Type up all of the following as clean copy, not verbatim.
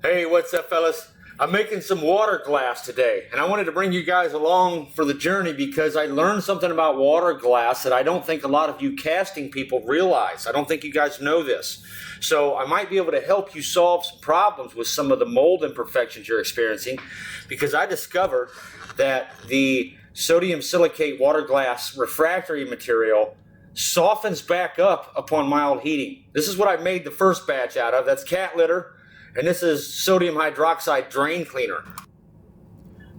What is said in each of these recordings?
Hey, what's up, fellas? I'm making some water glass today, and I wanted to bring you guys along for the journey because I learned something about water glass that I don't think a lot of you casting people realize. I don't think you guys know this. So I might be able to help you solve some problems with some of the mold imperfections you're experiencing, because I discovered that the sodium silicate water glass refractory material softens back up upon mild heating. This is what I made the first batch out of. That's cat litter. And this is sodium hydroxide drain cleaner.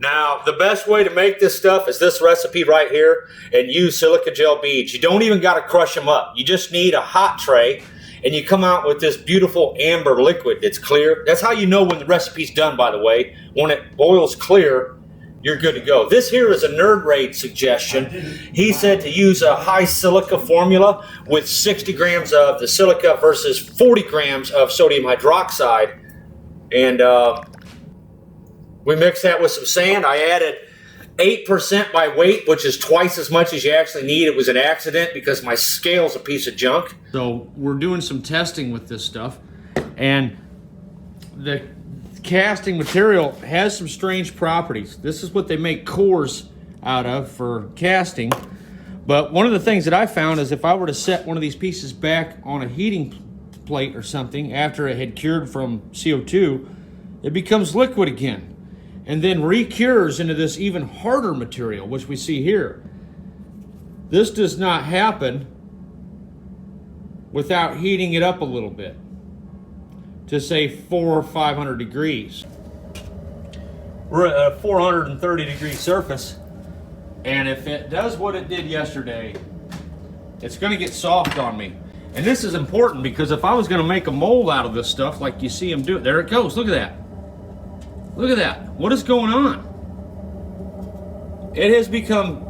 Now, the best way to make this stuff is this recipe right here, and use silica gel beads. You don't even got to crush them up. You just need a hot tray, and you come out with this beautiful amber liquid that's clear. That's how you know when the recipe's done, by the way. When it boils clear, you're good to go. This here is a Nerd Raid suggestion. He said to use a high silica formula with 60 grams of the silica versus 40 grams of sodium hydroxide. And we mixed that with some sand. I added 8% by weight, which is twice as much as you actually need. It was an accident because my scale's a piece of junk. So we're doing some testing with this stuff, and the casting material has some strange properties. This is what they make cores out of for casting. But one of the things that I found is if I were to set one of these pieces back on a heating plate or something after it had cured from CO2, it becomes liquid again and then recures into this even harder material, which we see here. This does not happen without heating it up a little bit to say 400 or 500 degrees. We're at a 430 degree surface, and if it does what it did yesterday, it's going to get soft on me. And this is important because if I was going to make a mold out of this stuff like you see him do it, there it goes, look at that. Look at that. What is going on? It has become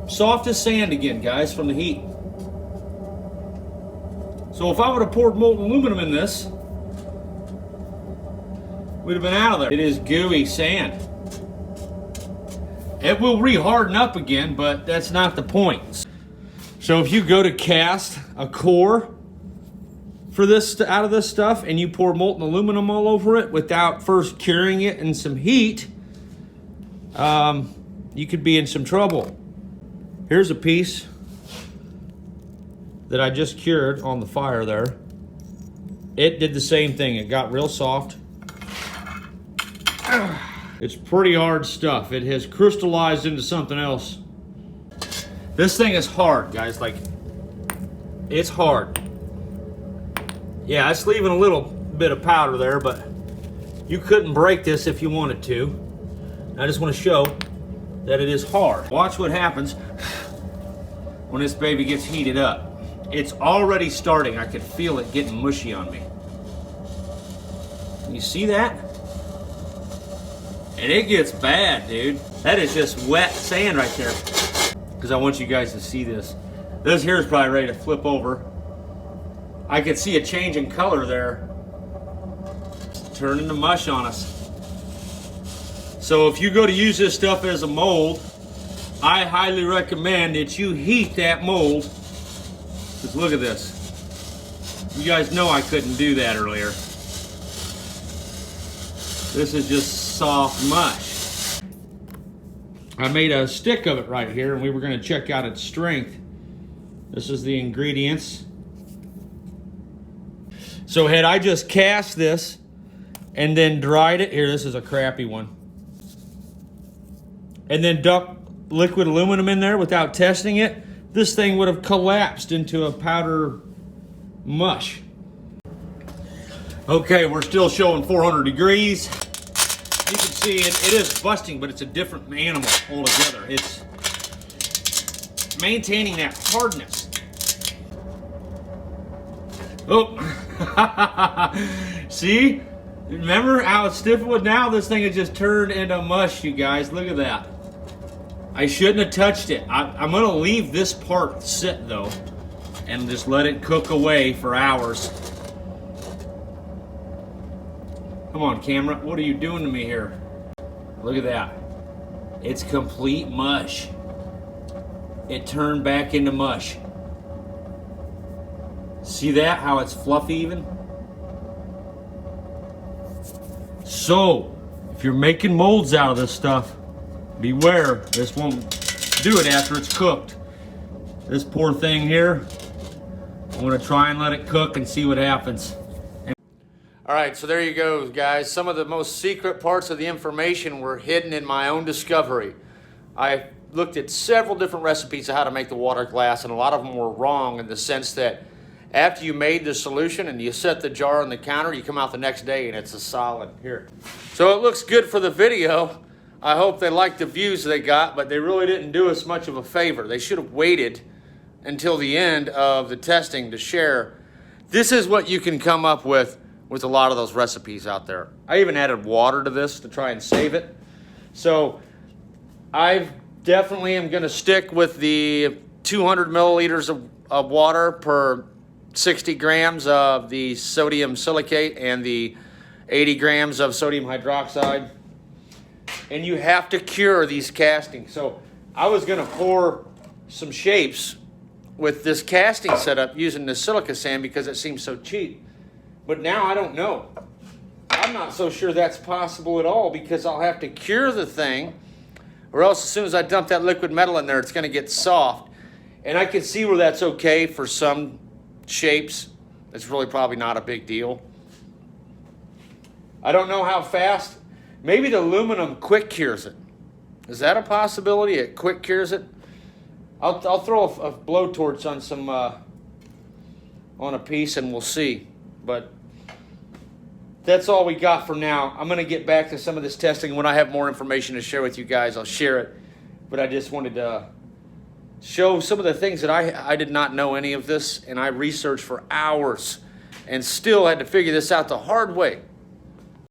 soft as sand again, guys, from the heat. So if I would have poured molten aluminum in this, we'd have been out of there. It is gooey sand. It will re-harden up again, but that's not the point. So if you go to cast a core for this out of this stuff and you pour molten aluminum all over it without first curing it in some heat, you could be in some trouble. Here's a piece that I just cured on the fire there. It did the same thing. It got real soft. It's pretty hard stuff. It has crystallized into something else. This thing is hard, guys. Like, it's hard. Yeah, it's leaving a little bit of powder there, but you couldn't break this if you wanted to. I just want to show that it is hard. Watch what happens when this baby gets heated up. It's already starting. I could feel it getting mushy on me. You see that? And it gets bad, dude. That is just wet sand right there. Because I want you guys to see this. This here is probably ready to flip over. I could see a change in color there. Turning to mush on us. So if you go to use this stuff as a mold, I highly recommend that you heat that mold. Just look at this. You guys know I couldn't do that earlier. This is just soft mush. I made a stick of it right here, and we were going to check out its strength. This is the ingredients. So had I just cast this and then dried it, here, this is a crappy one, and then dumped liquid aluminum in there without testing it, this thing would have collapsed into a powder mush. Okay, we're still showing 400 degrees. You can see it is busting, but it's a different animal altogether. It's maintaining that hardness. Oh, see? Remember how stiff it was? Now this thing has just turned into mush, you guys. Look at that. I shouldn't have touched it. I'm going to leave this part sit, though, and just let it cook away for hours. Come on, camera. What are you doing to me here? Look at that. It's complete mush. It turned back into mush. See that? How it's fluffy even? So, if you're making molds out of this stuff, beware, this won't do it after it's cooked. This poor thing here, I'm gonna try and let it cook and see what happens. All right, so there you go, guys. Some of the most secret parts of the information were hidden in my own discovery. I looked at several different recipes of how to make the water glass, and a lot of them were wrong in the sense that after you made the solution and you set the jar on the counter, you come out the next day and it's a solid. Here. So it looks good for the video. I hope they liked the views they got, but they really didn't do us much of a favor. They should have waited until the end of the testing to share. This is what you can come up with a lot of those recipes out there. I even added water to this to try and save it. So I definitely am going to stick with the 200 milliliters of water per 60 grams of the sodium silicate and the 80 grams of sodium hydroxide. And you have to cure these castings. So I was going to pour some shapes with this casting setup using the silica sand because it seems so cheap. But now I don't know. I'm not so sure that's possible at all because I'll have to cure the thing, or else as soon as I dump that liquid metal in there, it's going to get soft. And I can see where that's okay for some shapes. It's really probably not a big deal. I don't know how fast. Maybe the aluminum quick cures it. Is that a possibility? It quick cures it? I'll throw a blowtorch on some on a piece and we'll see. But that's all we got for now. I'm going to get back to some of this testing. When I have more information to share with you guys, I'll share it. But I just wanted to show some of the things that I did not know any of this, and I researched for hours and still had to figure this out the hard way.